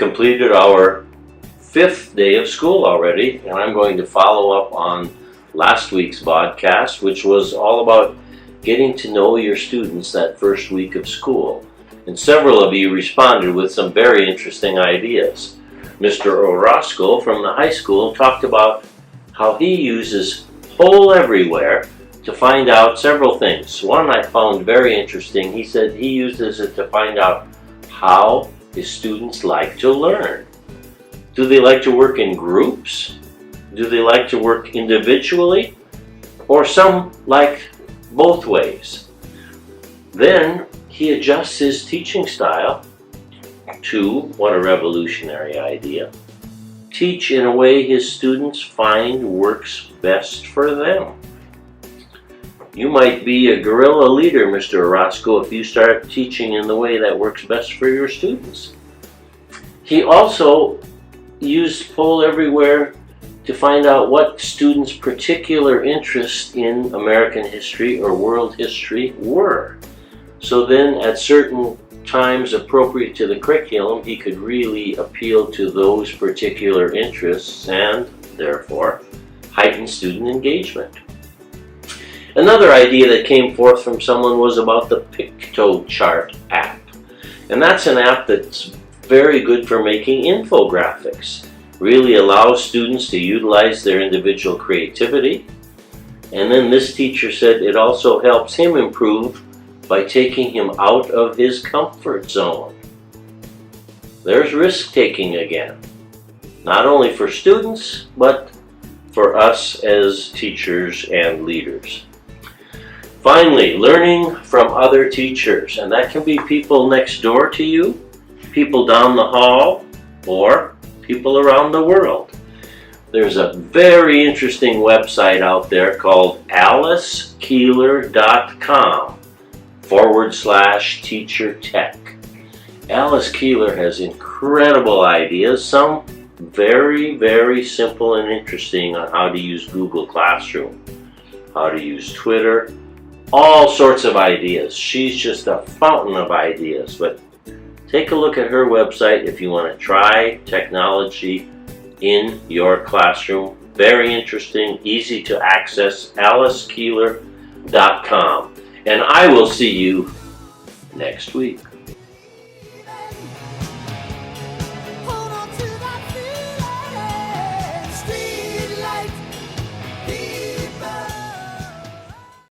completed our 5th day of school already, and I'm going to follow up on last week's podcast, which was all about getting to know your students that first week of school. And several of you responded with some very interesting ideas. Mr. Orozco from the high school talked about how he uses Poll Everywhere to find out several things. One I found very interesting. He said he uses it to find out how his students like to learn. Do they like to work in groups? Do they like to work individually? Or some like both ways? Then he adjusts his teaching style to, what a revolutionary idea, teach in a way his students find works best for them. You might be a guerrilla leader, Mr. Orozco, if you start teaching in the way that works best for your students. He also used Poll Everywhere to find out what students' particular interests in American history or world history were. So then at certain times appropriate to the curriculum, he could really appeal to those particular interests and, therefore, heighten student engagement. Another idea that came forth from someone was about the PictoChart app. And that's an app that's very good for making infographics. Really allows students to utilize their individual creativity. And then this teacher said it also helps him improve by taking him out of his comfort zone. There's risk-taking again, not only for students, but for us as teachers and leaders. Finally, learning from other teachers, and that can be people next door to you, people down the hall, or people around the world. There's a very interesting website out there called alicekeeler.com/teacher tech. Alice Keeler has incredible ideas, some very, very simple and interesting on how to use Google Classroom, how to use Twitter, all sorts of ideas. She's just a fountain of ideas, but take a look at her website if you want to try technology in your classroom. Very interesting, easy to access, alicekeeler.com. And I will see you next week.